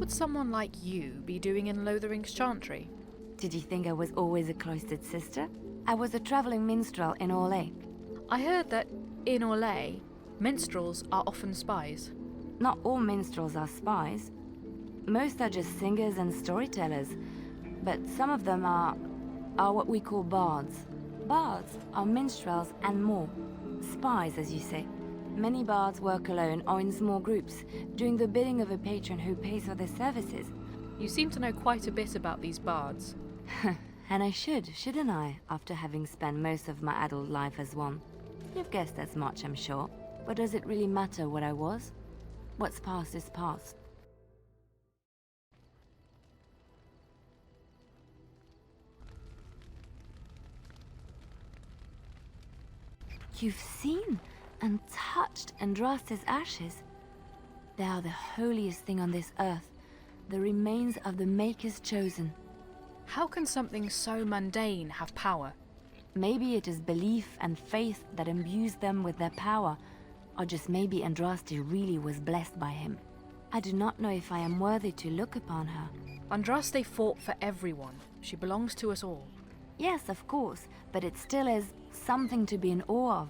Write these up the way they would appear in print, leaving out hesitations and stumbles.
would someone like you be doing in Lothering's Chantry? Did you think I was always a cloistered sister? I was a traveling minstrel in Orlais. I heard that, in Orlais, minstrels are often spies. Not all minstrels are spies. Most are just singers and storytellers. But some of them are what we call bards. Bards are minstrels and more. Spies, as you say. Many bards work alone or in small groups, doing the bidding of a patron who pays for their services. You seem to know quite a bit about these bards. And I shouldn't I, after having spent most of my adult life as one? You've guessed as much, I'm sure. But does it really matter what I was? What's past is past. You've seen and touched Andraste's ashes. They are the holiest thing on this earth, the remains of the Maker's chosen. How can something so mundane have power? Maybe it is belief and faith that imbues them with their power, or just maybe Andraste really was blessed by him. I do not know if I am worthy to look upon her. Andraste fought for everyone. She belongs to us all. Yes, of course, but it still is something to be in awe of.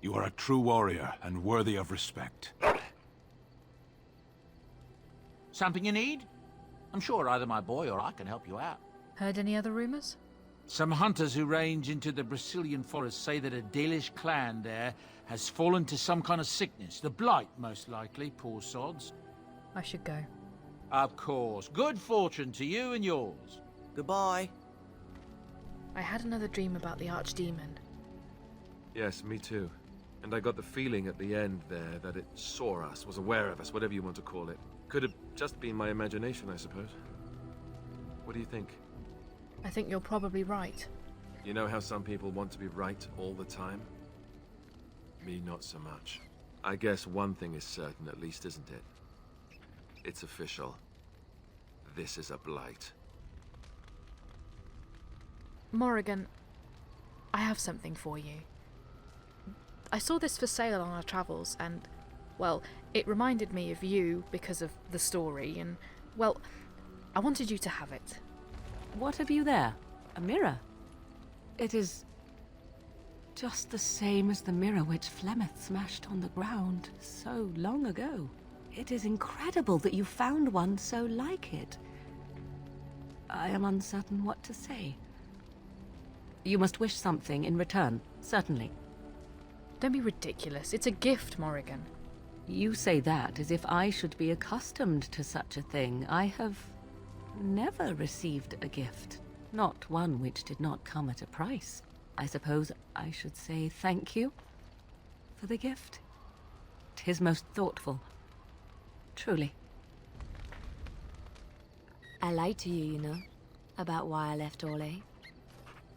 You are a true warrior and worthy of respect. Something you need? I'm sure either my boy or I can help you out. Heard any other rumors? Some hunters who range into the Brazilian forest say that a Dalish clan there has fallen to some kind of sickness. The blight, most likely, poor sods. I should go. Of course. Good fortune to you and yours. Goodbye. I had another dream about the Archdemon. Yes, me too. And I got the feeling at the end there that it saw us, was aware of us, whatever you want to call it. Could have just been my imagination, I suppose. What do you think? I think you're probably right. You know how some people want to be right all the time? Me, not so much. I guess one thing is certain, at least, isn't it? It's official. This is a blight. Morrigan, I have something for you. I saw this for sale on our travels and, well, it reminded me of you because of the story and, well, I wanted you to have it. What have you there? A mirror? It is just the same as the mirror which Flemeth smashed on the ground so long ago. It is incredible that you found one so like it. I am uncertain what to say. You must wish something in return, certainly. Don't be ridiculous. It's a gift, Morrigan. You say that as if I should be accustomed to such a thing. I have never received a gift. Not one which did not come at a price. I suppose I should say thank you for the gift. 'Tis most thoughtful. Truly. I lied to you, you know, about why I left Orlais.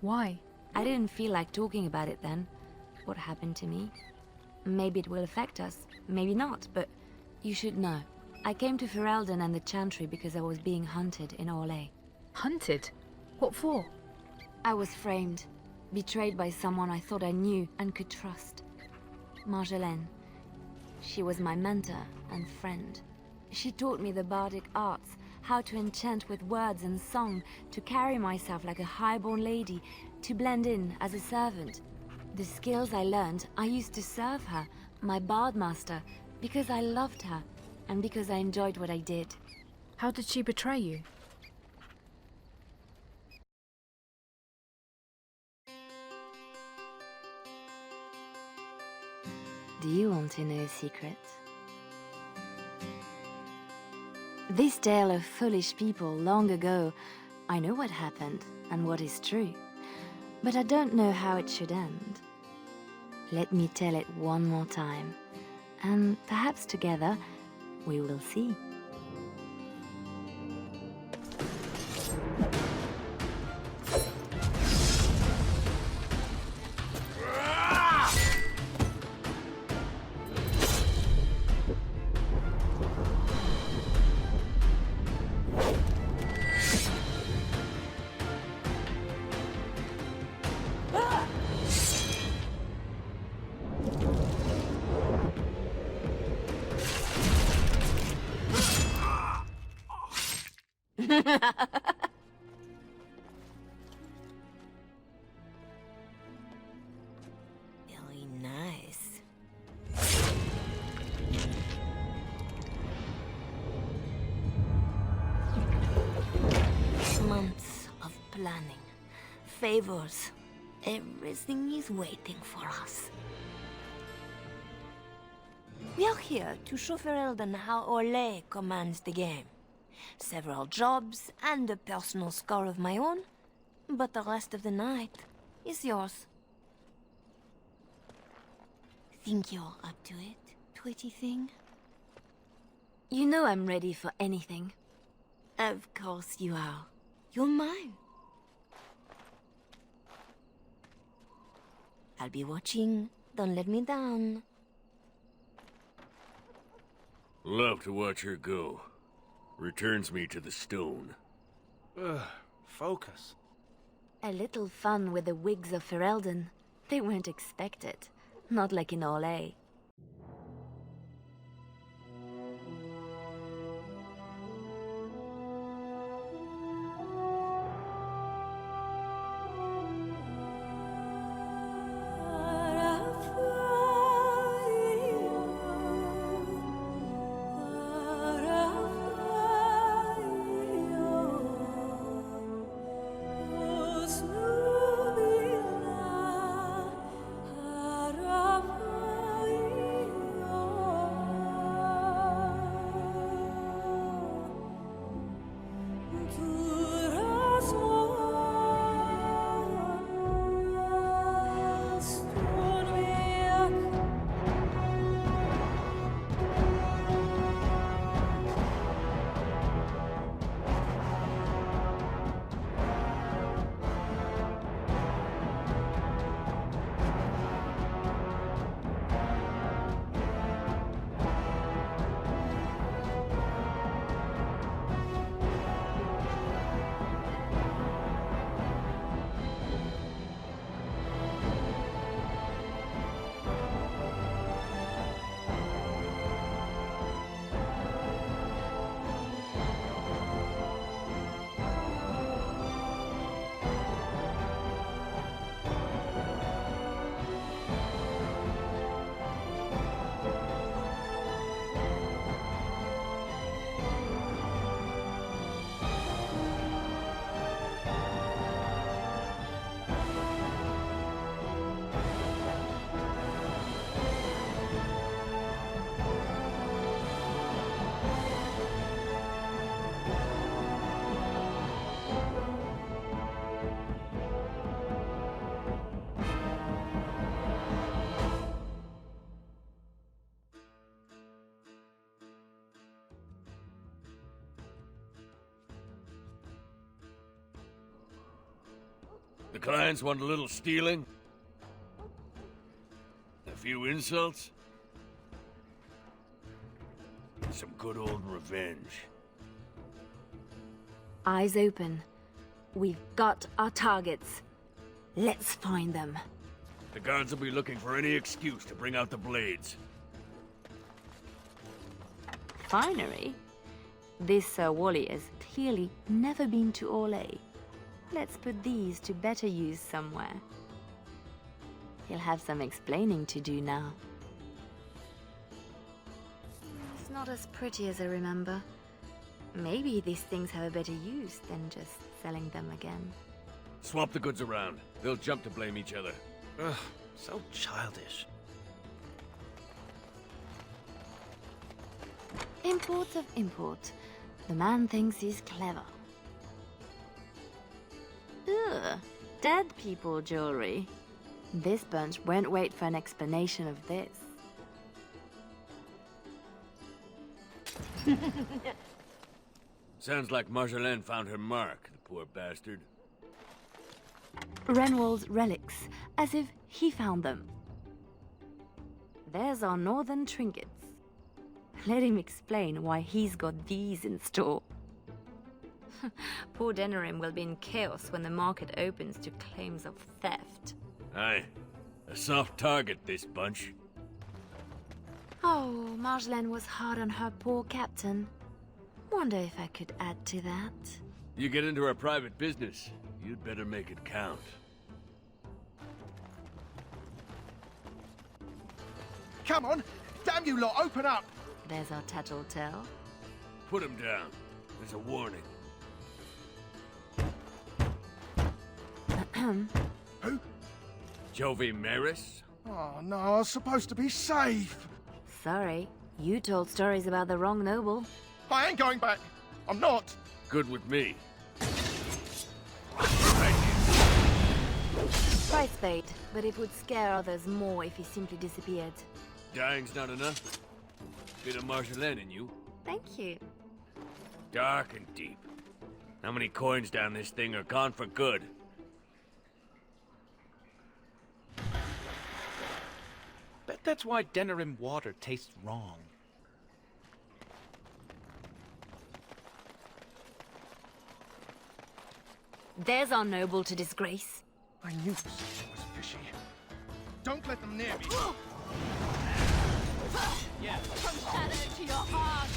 Why? I didn't feel like talking about it then. What happened to me. Maybe it will affect us, maybe not, but you should know. I came to Ferelden and the Chantry because I was being hunted in Orlais. Hunted? What for? I was framed, betrayed by someone I thought I knew and could trust. Marjolaine. She was my mentor and friend. She taught me the bardic arts, how to enchant with words and song, to carry myself like a highborn lady, to blend in as a servant. The skills I learned, I used to serve her, my bard master, because I loved her, and because I enjoyed what I did. How did she betray you? Do you want to know a secret? This tale of foolish people long ago, I know what happened and what is true, but I don't know how it should end. Let me tell it one more time, and perhaps together we will see. Very nice. Months of planning, favors. Everything is waiting for us. We are here to show Ferelden how Orlais commands the game. Several jobs and a personal score of my own, but the rest of the night is yours. Think you're up to it, pretty thing? You know I'm ready for anything. Of course you are. You're mine. I'll be watching. Don't let me down. Love to watch her go. Returns me to the stone. Focus. A little fun with the wigs of Ferelden. They weren't expected. Not like in Orlais. The clients want a little stealing? A few insults? Some good old revenge. Eyes open. We've got our targets. Let's find them. The guards will be looking for any excuse to bring out the blades. Finery? This Sir Wally has clearly never been to Orlais. Let's put these to better use somewhere. He'll have some explaining to do now. It's not as pretty as I remember. Maybe these things have a better use than just selling them again. Swap the goods around. They'll jump to blame each other. Ugh, so childish. Import of import. The man thinks he's clever. Ugh, dead people jewelry. This bunch won't wait for an explanation of this. Sounds like Marjolaine found her mark, the poor bastard. Renwald's relics, as if he found them. There's our northern trinkets. Let him explain why he's got these in store. Poor Denerim will be in chaos when the market opens to claims of theft. Aye. A soft target, this bunch. Oh, Marjolaine was hard on her poor captain. Wonder if I could add to that. You get into our private business, you'd better make it count. Come on! Damn you lot, open up! There's our tattletale. Put him down. There's a warning. Who? Jovi Maris? Oh no, I was supposed to be safe! Sorry, you told stories about the wrong noble. I ain't going back! I'm not! Good with me. Price paid, but it would scare others more if he simply disappeared. Dying's not enough. Bit of Marjolaine in you. Thank you. Dark and deep. How many coins down this thing are gone for good? Bet that's why Denerim water tastes wrong. There's our noble to disgrace. I knew the system was fishy. Don't let them near me! From shadow to your heart!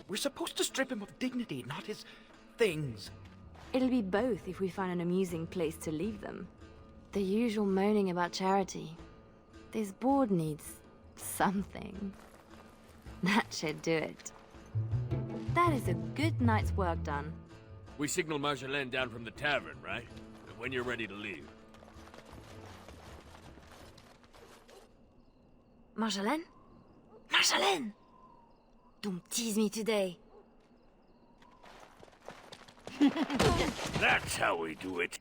We're supposed to strip him of dignity, not his things. It'll be both if we find an amusing place to leave them. The usual moaning about charity. This board needs something. That should do it. That is a good night's work done. We signal Marjolaine down from the tavern, right? When you're ready to leave. Marjolaine? Marjolaine! Don't tease me today. That's how we do it.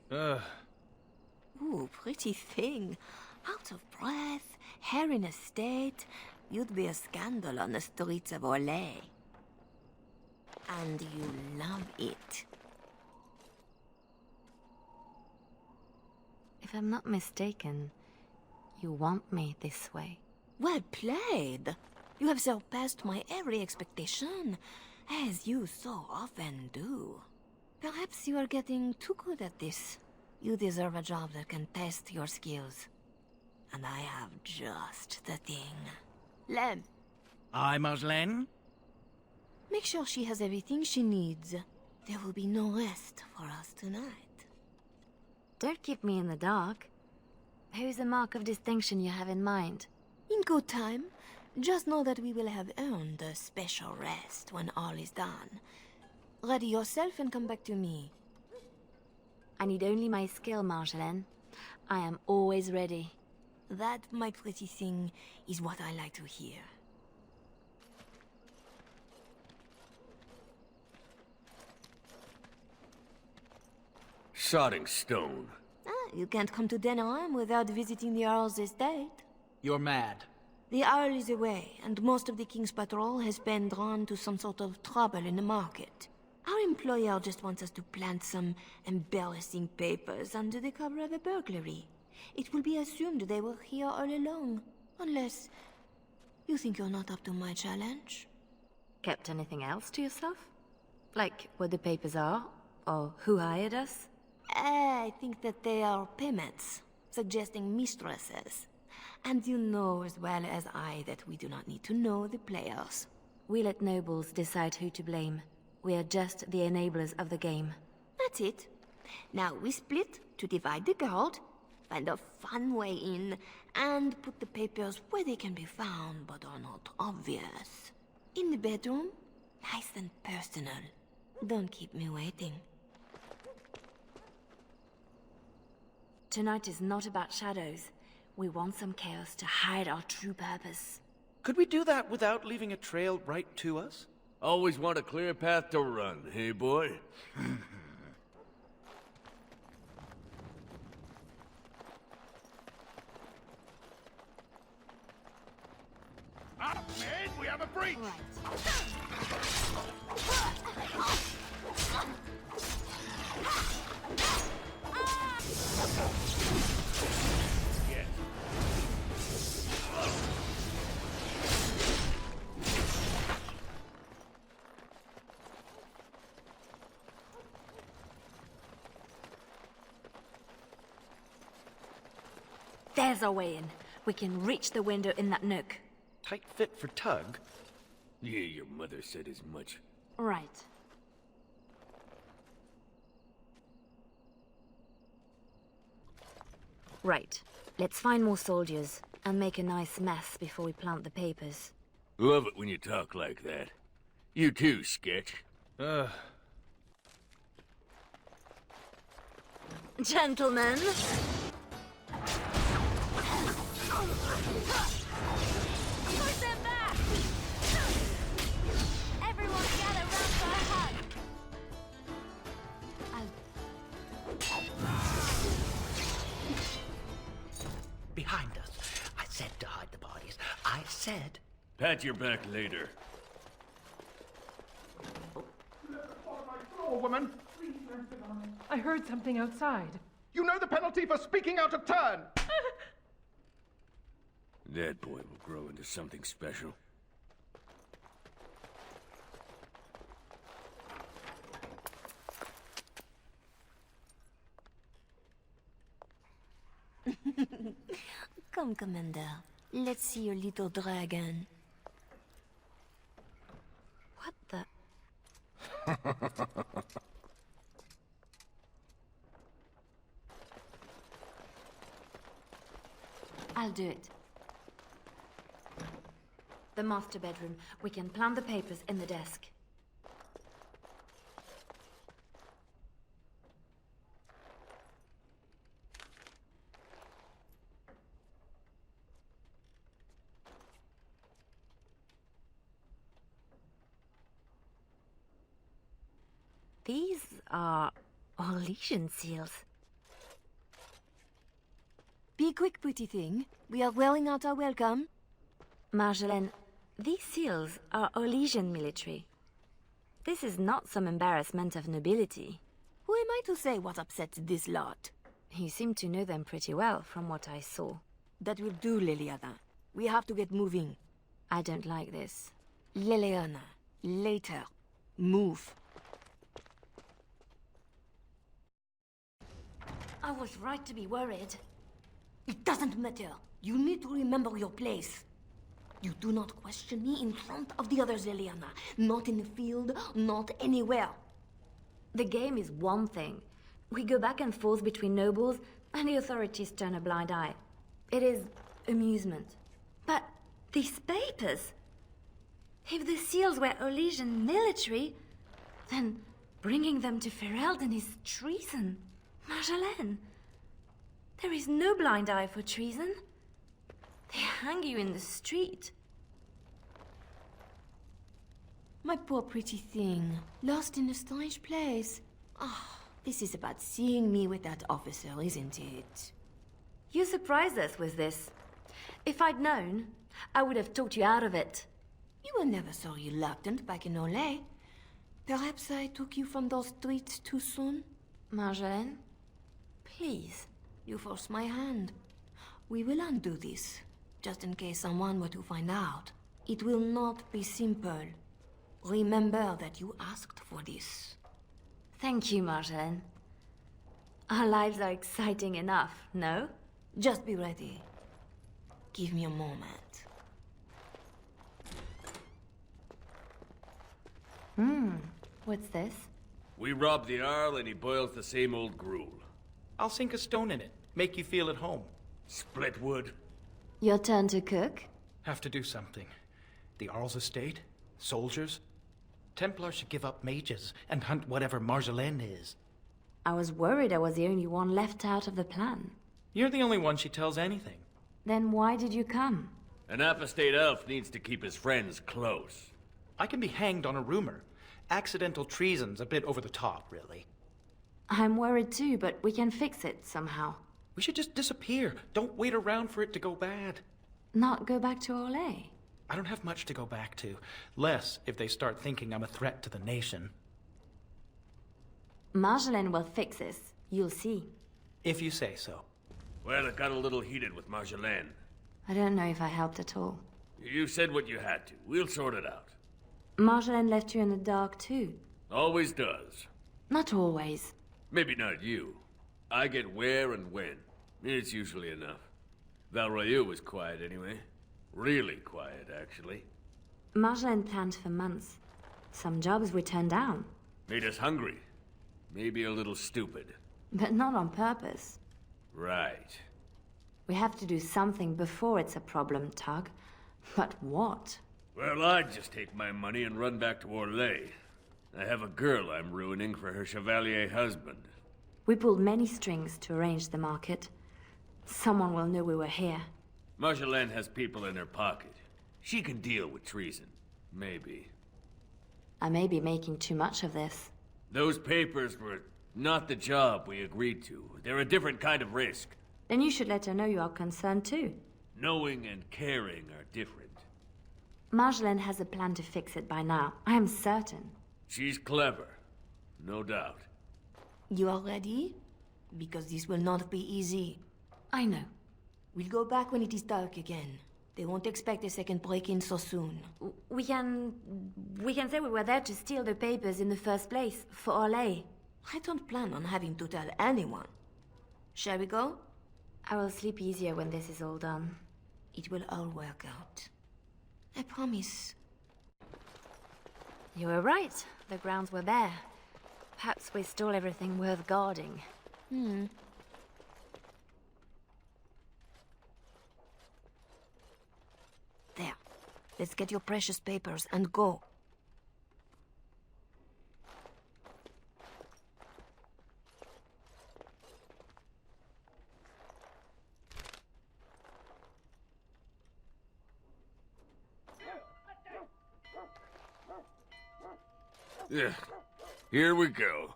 Ooh, pretty thing. Out of breath, hair in a state. You'd be a scandal on the streets of Orlais. And you love it. If I'm not mistaken, you want me this way. Well played. You have surpassed my every expectation, as you so often do. Perhaps you are getting too good at this. You deserve a job that can test your skills. And I have just the thing. Lem, Aye, Marjolaine? make sure she has everything she needs. There will be no rest for us tonight. Don't keep me in the dark. Who's the mark of distinction you have in mind? In good time, just know that we will have earned a special rest when all is done. Ready yourself and come back to me. I need only my skill, Marjolaine. I am always ready. That, my pretty thing, is what I like to hear. Sodding stone. You can't come to Denerim without visiting the Earl's estate. You're mad. The Earl is away, and most of the King's patrol has been drawn to some sort of trouble in the market. Our employer just wants us to plant some embarrassing papers under the cover of a burglary. It will be assumed they were here all along, unless you think you're not up to my challenge. Kept anything else to yourself? Like what the papers are? Or who hired us? I think that they are payments, suggesting mistresses. And you know as well as I that we do not need to know the players. We let nobles decide who to blame. We are just the enablers of the game. That's it. Now we split to divide the gold, find a fun way in, and put the papers where they can be found but are not obvious. In the bedroom, nice and personal. Don't keep me waiting. Tonight is not about shadows. We want some chaos to hide our true purpose. Could we do that without leaving a trail right to us? Always want a clear path to run, hey boy? Up, men! We have a breach! There's our way in. We can reach the window in that nook. Tight fit for Tug. Yeah, your mother said as much. Right. Right. Let's find more soldiers and make a nice mess before we plant the papers. Love it when you talk like that. You too, Sketch. Gentlemen. Push them back! Everyone gather round for a hug. Behind us. I said to hide the bodies. I said. Pat your back later. Oh, woman. I heard something outside. You know the penalty for speaking out of turn. That boy will grow into something special. Come, Commander. Let's see your little dragon. What the? I'll do it. The master bedroom. We can plant the papers in the desk. These are Orlesian seals. Be quick, pretty thing. We are wearing out our welcome. Marjolaine, these seals are Orlesian military. This is not some embarrassment of nobility. Who am I to say what upsets this lot? You seem to know them pretty well, from what I saw. That will do, Leliana. We have to get moving. I don't like this. Leliana, later. Move. I was right to be worried. It doesn't matter. You need to remember your place. You do not question me in front of the others, Leliana. Not in the field, not anywhere. The game is one thing. We go back and forth between nobles, and the authorities turn a blind eye. It is amusement. But these papers... If the seals were Orlesian military, then bringing them to Ferelden is treason. Marjolaine, there is no blind eye for treason. They hang you in the street. My poor pretty thing, lost in a strange place. Ah, this is about seeing me with that officer, isn't it? You surprised us with this. If I'd known, I would have talked you out of it. You were never so reluctant back in Olay. Perhaps I took you from those streets too soon? Marjolaine, please. You forced my hand. We will undo this, just in case someone were to find out. It will not be simple. Remember that you asked for this. Thank you, Marjolaine. Our lives are exciting enough, no? Just be ready. Give me a moment. What's this? We rob the Arl and he boils the same old gruel. I'll sink a stone in it. Make you feel at home. Split wood. Your turn to cook? Have to do something. The Arl's estate? Soldiers? Templars should give up mages and hunt whatever Marjolaine is. I was worried I was the only one left out of the plan. You're the only one she tells anything. Then why did you come? An apostate elf needs to keep his friends close. I can be hanged on a rumor. Accidental treason's a bit over the top, really. I'm worried too, but we can fix it somehow. We should just disappear. Don't wait around for it to go bad. Not go back to Olay? I don't have much to go back to. Less if they start thinking I'm a threat to the nation. Marjolaine will fix this. You'll see. If you say so. Well, it got a little heated with Marjolaine. I don't know if I helped at all. You said what you had to. We'll sort it out. Marjolaine left you in the dark too. Always does. Not always. Maybe not you. I get where and when. It's usually enough. Valroyu was quiet anyway. Really quiet, actually. Marjolaine planned for months. Some jobs we turned down. Made us hungry. Maybe a little stupid. But not on purpose. Right. We have to do something before it's a problem, Tug. But what? Well, I'd just take my money and run back to Orlais. I have a girl I'm ruining for her Chevalier husband. We pulled many strings to arrange the market. Someone will know we were here. Marjolaine has people in her pocket. She can deal with treason. Maybe. I may be making too much of this. Those papers were not the job we agreed to. They're a different kind of risk. Then you should let her know you are concerned too. Knowing and caring are different. Marjolaine has a plan to fix it by now. I am certain. She's clever. No doubt. You are ready? Because this will not be easy. I know. We'll go back when it is dark again. They won't expect a second break-in so soon. We can say we were there to steal the papers in the first place, for Orlais. I don't plan on having to tell anyone. Shall we go? I will sleep easier when this is all done. It will all work out. I promise. You were right. The grounds were bare. Perhaps we stole everything worth guarding. There. Let's get your precious papers and go. Yeah. Here we go.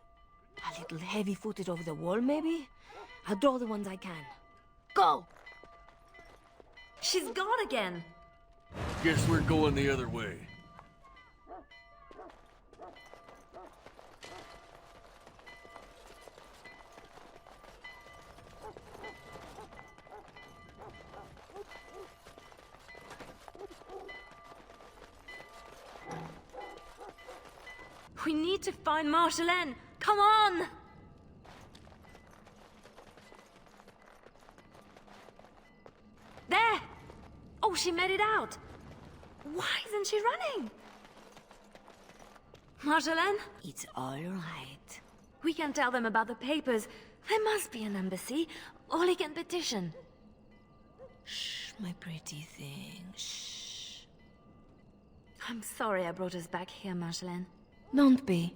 A little heavy-footed over the wall, maybe? I'll draw the ones I can. Go! She's gone again! Guess we're going the other way. We need to find Marjolaine! Come on! There! Oh, she made it out! Why isn't she running? Marjolaine? It's all right. We can tell them about the papers. There must be an embassy. Ollie can petition. Shh, my pretty thing. Shh. I'm sorry I brought us back here, Marjolaine. Don't be.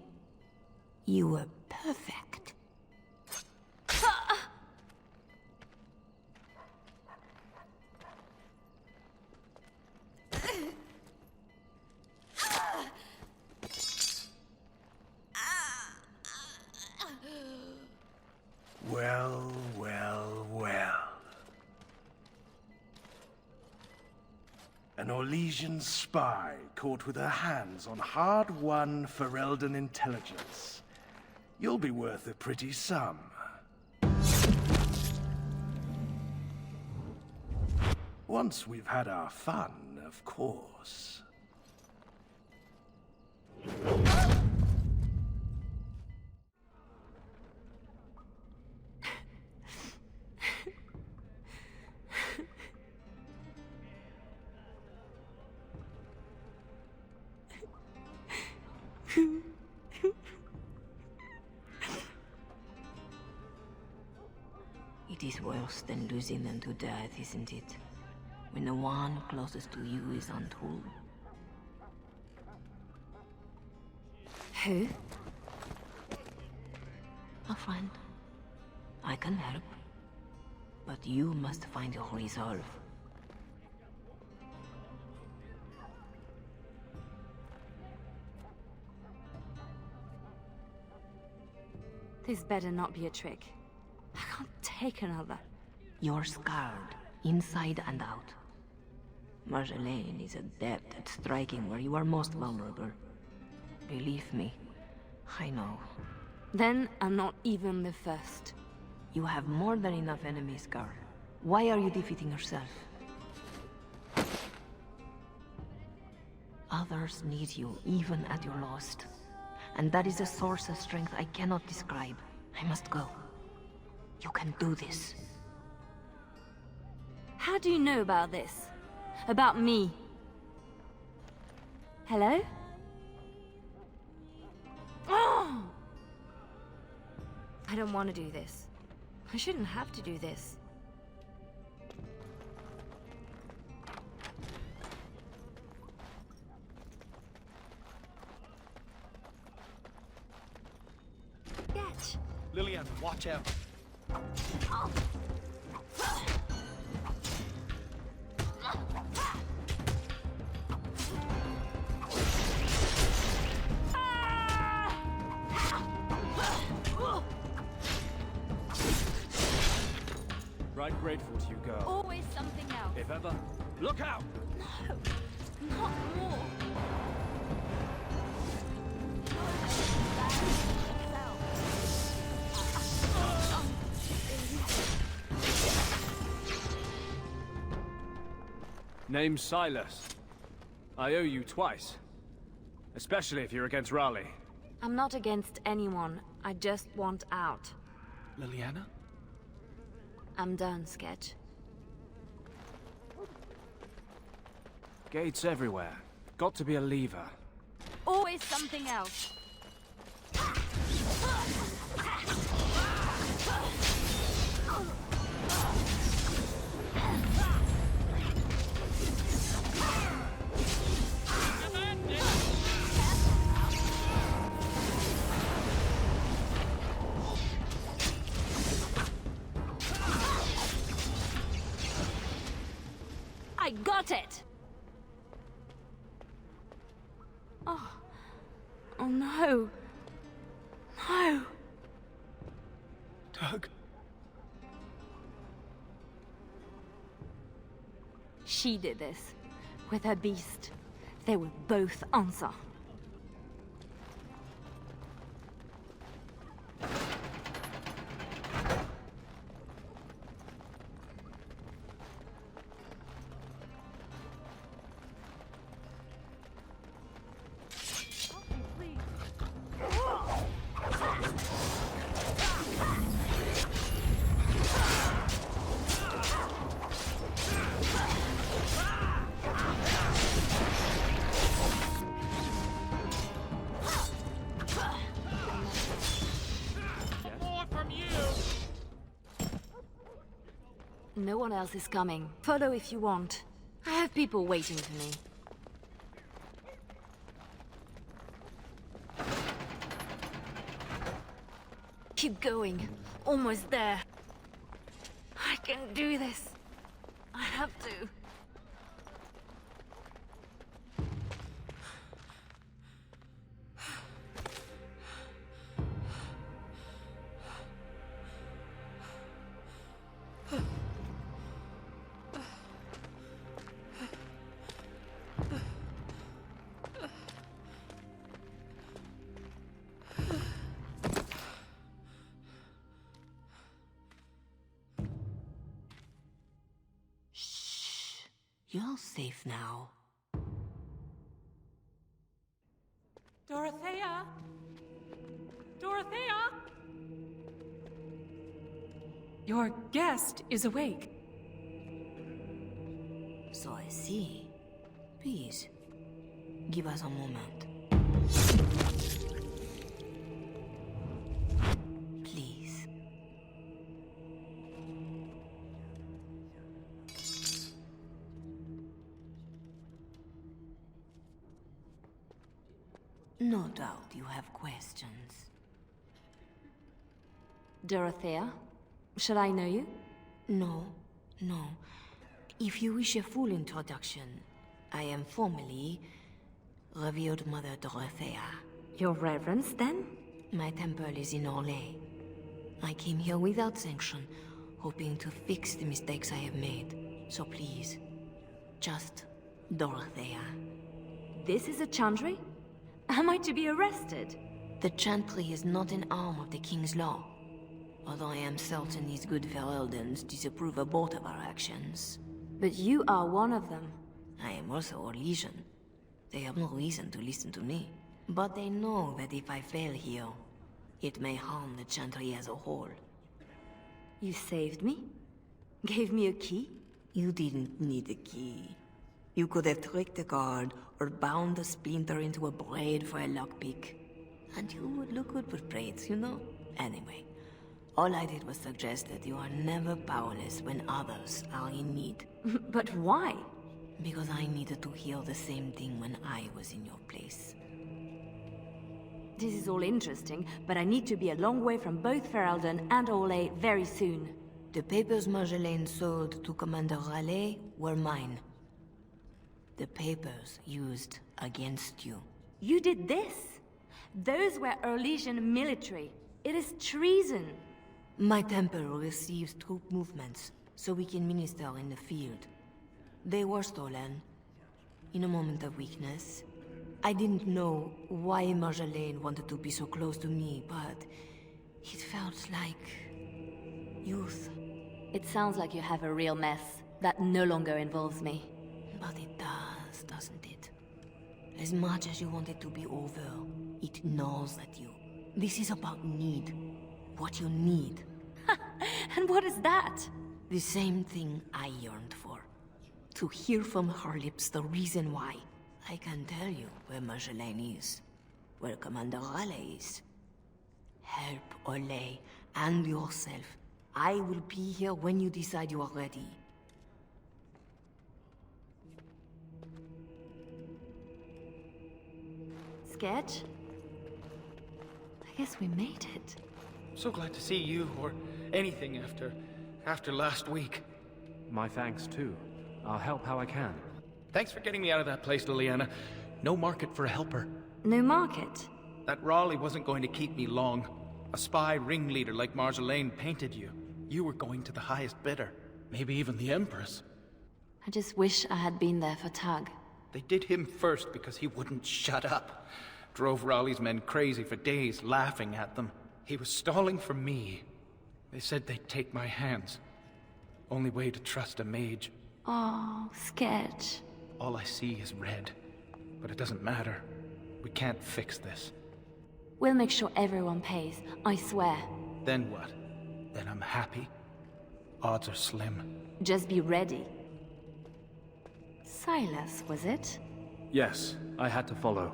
You were perfect. Well, well, well. An Orlesian spy caught with her hands on hard-won Ferelden intelligence. You'll be worth a pretty sum. Once we've had our fun, of course. It is worse than losing them to death, isn't it? When the one closest to you is untold. Who? A friend. I can help. But you must find your resolve. This better not be a trick. I can't take another. You're scarred, inside and out. Marjolaine is adept at striking where you are most vulnerable. Believe me, I know. Then I'm not even the first. You have more than enough enemies, girl. Why are you defeating yourself? Others need you, even at your lowest. And that is a source of strength I cannot describe. I must go. You can do this. How How do you know about this? About me? Hello? Oh! I don't want to do this. I shouldn't have to do this. Catch! Leliana, watch out. Oh. Right grateful to you, girl. Always something else. If ever, look out! No, not more. Name's Silas. I owe you twice. Especially if you're against Raleigh. I'm not against anyone. I just want out. Leliana? I'm done, Sketch. Gates everywhere. Got to be a lever. Always something else. I got it! Oh. Oh no. No. Doug. She did this. With her beast. They will both answer. No one else is coming. Follow if you want. I have people waiting for me. Keep going. Almost there. I can do this. I have to. You're safe now. Dorothea? Dorothea? Your guest is awake. So I see. Please, give us a moment. Please. No doubt you have questions. Dorothea? Shall I know you? No, no. If you wish a full introduction, I am formally Revered Mother Dorothea. Your Reverence, then? My temple is in Orlais. I came here without sanction, hoping to fix the mistakes I have made. So please, just Dorothea. This is a chantry? Am I to be arrested? The chantry is not an arm of the King's law. Although I am certain these good Fereldans disapprove of both of our actions. But you are one of them. I am also a legion. They have no reason to listen to me. But they know that if I fail here, it may harm the chantry as a whole. You saved me? Gave me a key? You didn't need a key. You could have tricked the guard or bound a splinter into a braid for a lockpick. And you would look good with braids, you know? Anyway, all I did was suggest that you are never powerless when others are in need. But why? Because I needed to hear the same thing when I was in your place. This is all interesting, but I need to be a long way from both Ferelden and Orlais very soon. The papers Marjolaine sold to Commander Raleigh were mine. The papers used against you. You did this? Those were Orlesian military. It is treason. My temple receives troop movements, so we can minister in the field. They were stolen, in a moment of weakness. I didn't know why Marjolaine wanted to be so close to me, but it felt like youth. It sounds like you have a real mess that no longer involves me. But it does, doesn't it? As much as you want it to be over, it gnaws at you. This is about need. What you need. And what is that? The same thing I yearned for. To hear from her lips the reason why. I can tell you where Marjolaine is. Where Commander Raleigh is. Help Orlais and yourself. I will be here when you decide you are ready. Sketch? I guess we made it. So glad to see you, or anything after last week. My thanks, too. I'll help how I can. Thanks for getting me out of that place, Leliana. No market for a helper. No market? That Raleigh wasn't going to keep me long. A spy ringleader like Marjolaine painted you. You were going to the highest bidder. Maybe even the Empress. I just wish I had been there for Tug. They did him first because he wouldn't shut up. Drove Raleigh's men crazy for days, laughing at them. He was stalling for me. They said they'd take my hands. Only way to trust a mage. Oh, Sketch. All I see is red. But it doesn't matter. We can't fix this. We'll make sure everyone pays, I swear. Then what? Then I'm happy? Odds are slim. Just be ready. Silas, was it? Yes, I had to follow.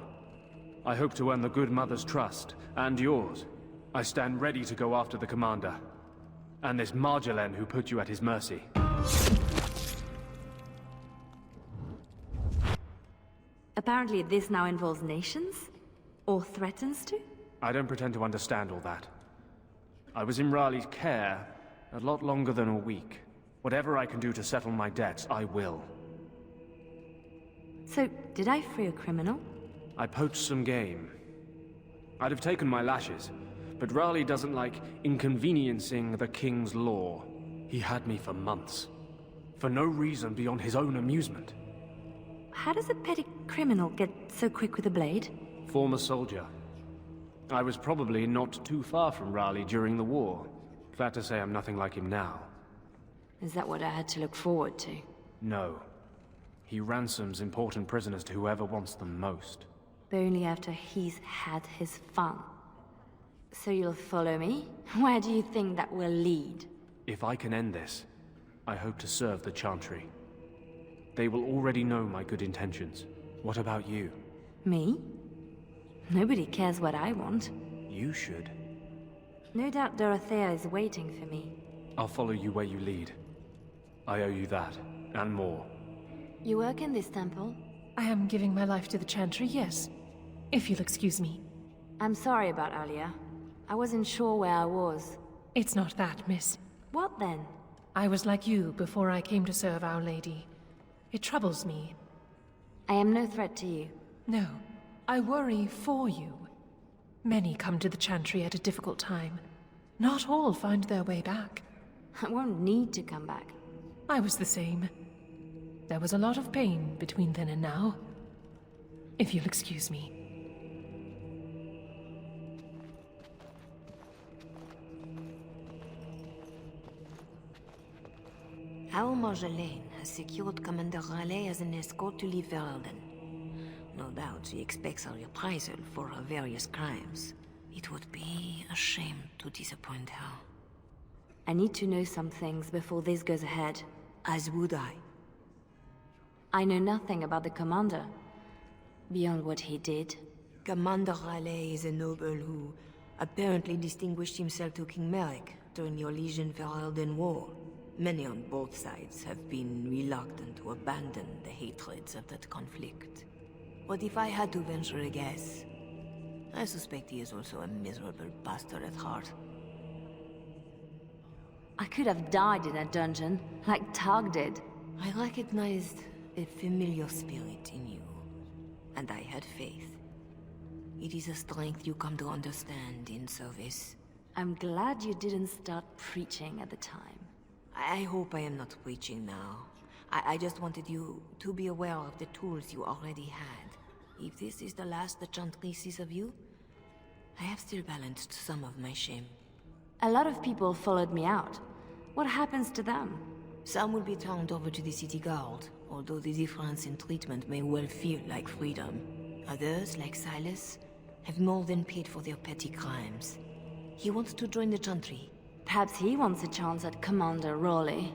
I hope to earn the good mother's trust, and yours. I stand ready to go after the commander. And this Marjolaine who put you at his mercy. Apparently this now involves nations? Or threatens to? I don't pretend to understand all that. I was in Raleigh's care a lot longer than a week. Whatever I can do to settle my debts, I will. So, did I free a criminal? I poached some game. I'd have taken my lashes, but Raleigh doesn't like inconveniencing the king's law. He had me for months. For no reason beyond his own amusement. How does a petty criminal get so quick with a blade? Former soldier. I was probably not too far from Raleigh during the war. Glad to say I'm nothing like him now. Is that what I had to look forward to? No. He ransoms important prisoners to whoever wants them most. But only after he's had his fun. So you'll follow me? Where do you think that will lead? If I can end this, I hope to serve the Chantry. They will already know my good intentions. What about you? Me? Nobody cares what I want. You should. No doubt Dorothea is waiting for me. I'll follow you where you lead. I owe you that, and more. You work in this temple? I am giving my life to the Chantry, yes. If you'll excuse me. I'm sorry about earlier. I wasn't sure where I was. It's not that, miss. What then? I was like you before I came to serve Our Lady. It troubles me. I am no threat to you. No, I worry for you. Many come to the Chantry at a difficult time. Not all find their way back. I won't need to come back. I was the same. There was a lot of pain between then and now. If you'll excuse me. Our Marjolaine has secured Commander Raleigh as an escort to leave Ferelden. No doubt she expects a reprisal for her various crimes. It would be a shame to disappoint her. I need to know some things before this goes ahead. As would I. I know nothing about the commander, beyond what he did. Commander Raleigh is a noble who apparently distinguished himself to King Merrick during your Legion-Ferelden War. Many on both sides have been reluctant to abandon the hatreds of that conflict. But if I had to venture a guess, I suspect he is also a miserable bastard at heart. I could have died in a dungeon, like Tug did. I recognized a familiar spirit in you, and I had faith. It is a strength you come to understand in service. I'm glad you didn't start preaching at the time. I hope I am not preaching now. I just wanted you to be aware of the tools you already had. If this is the last the Chantry sees of you, I have still balanced some of my shame. A lot of people followed me out. What happens to them? Some will be turned over to the city guard, although the difference in treatment may well feel like freedom. Others, like Silas, have more than paid for their petty crimes. He wants to join the Chantry. Perhaps he wants a chance at Commander Raleigh.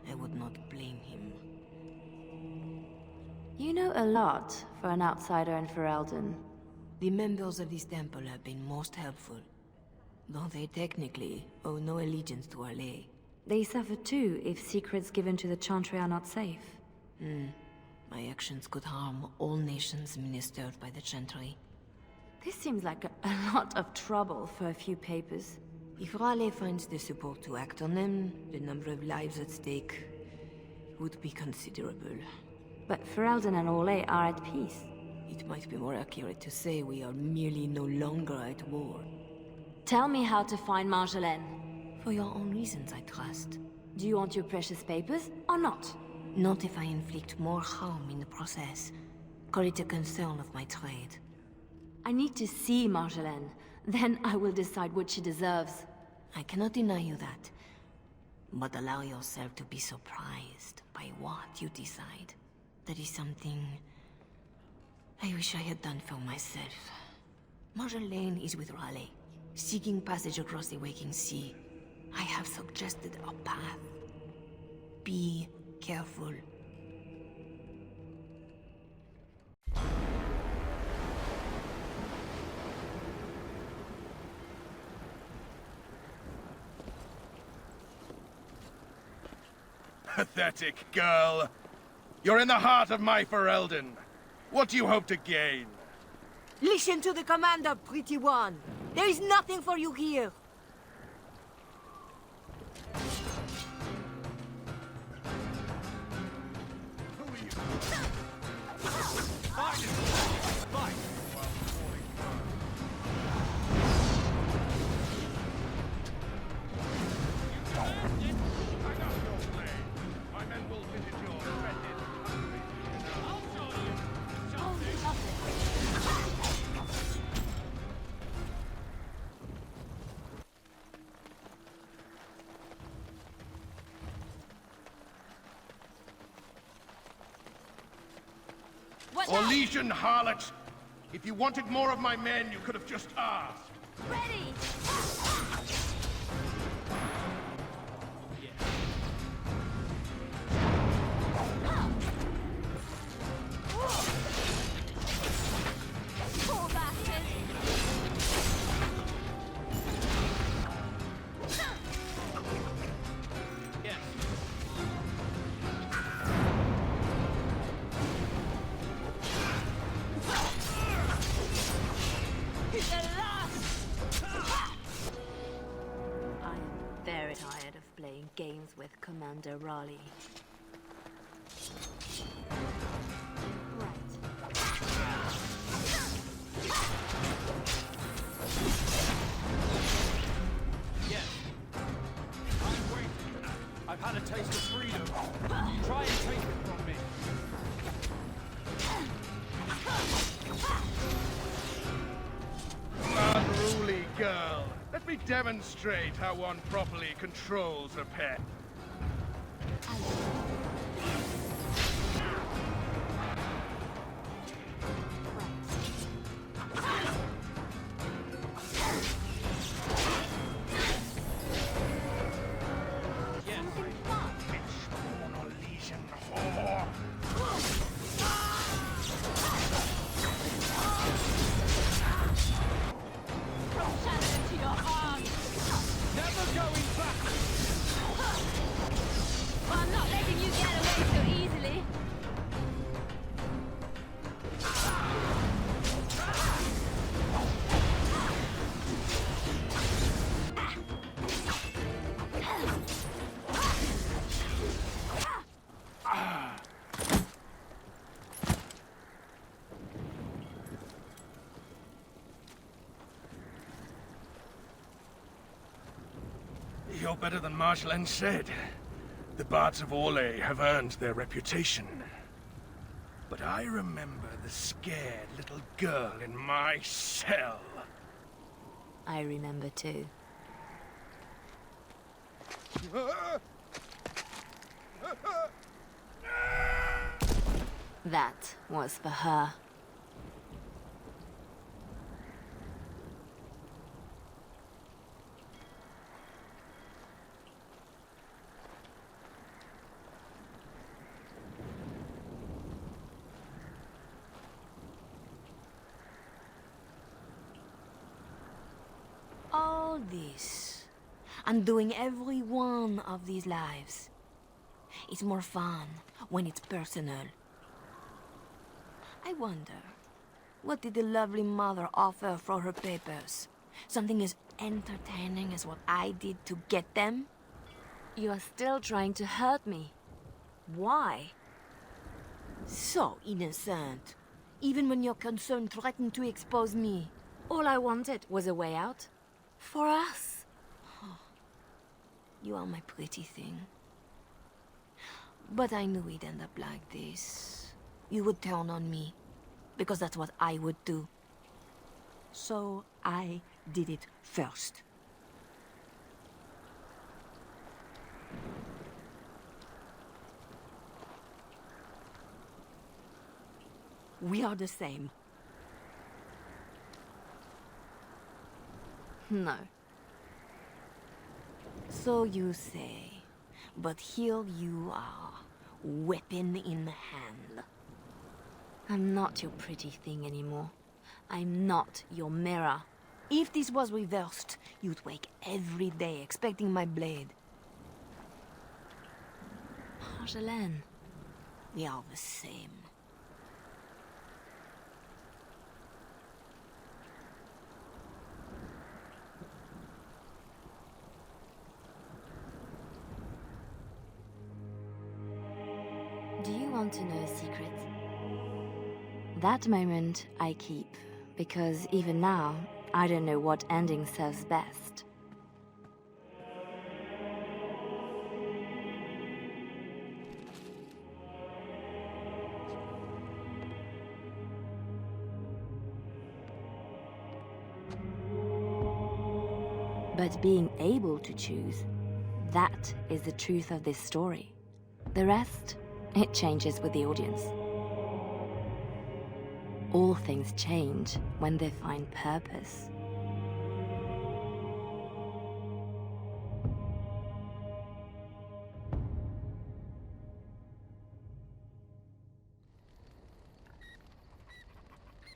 I would not blame him. You know a lot for an outsider in Ferelden. The members of this temple have been most helpful, though they technically owe no allegiance to Raleigh. They suffer too if secrets given to the Chantry are not safe. My actions could harm all nations ministered by the Chantry. This seems like a lot of trouble for a few papers. If Raleigh finds the support to act on them, the number of lives at stake would be considerable. But Ferelden and Orlais are at peace. It might be more accurate to say we are merely no longer at war. Tell me how to find Marjolaine. For your own reasons, I trust. Do you want your precious papers, or not? Not if I inflict more harm in the process. Call it a concern of my trade. I need to see Marjolaine. Then I will decide what she deserves. I cannot deny you that. But allow yourself to be surprised by what you decide. That is something I wish I had done for myself. Marjolaine is with Raleigh, seeking passage across the waking sea. I have suggested a path. Be careful. Pathetic girl. You're in the heart of my Ferelden. What do you hope to gain? Listen to the commander, pretty one. There is nothing for you here. Orlesian harlot! If you wanted more of my men, you could have just asked. Ready! Poor bastard! Very tired of playing games with Commander Raleigh. Yes. I'm waiting. I've had a taste of freedom. Try and take it from me. Unruly girl. Let me demonstrate how one properly controls a pet. It's sworn you're better than Marjolaine said. The bards of Orlais have earned their reputation. But I remember the scared little girl in my cell. I remember too. That was for her. All this, and doing every one of these lives. It's more fun when it's personal. I wonder, what did the lovely mother offer for her papers? Something as entertaining as what I did to get them? You are still trying to hurt me. Why? So innocent. Even when your concern threatened to expose me. All I wanted was a way out. For us. You are my pretty thing. But I knew we'd end up like this. You would turn on me. Because that's what I would do. So I did it first. We are the same. No. So you say. But here you are, weapon in hand. I'm not your pretty thing anymore. I'm not your mirror. If this was reversed, you'd wake every day expecting my blade. Marjolaine. We are the same. Do you want to know a secret? That moment I keep, because even now, I don't know what ending serves best. But being able to choose, that is the truth of this story. The rest, it changes with the audience. All things change when they find purpose.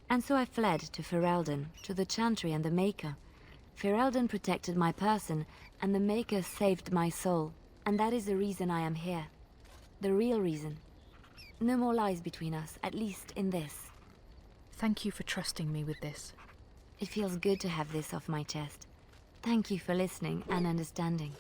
And so I fled to Ferelden, to the Chantry and the Maker. Ferelden protected my person, and the Maker saved my soul. And that is the reason I am here. The real reason. No more lies between us, at least in this. Thank you for trusting me with this. It feels good to have this off my chest. Thank you for listening and understanding.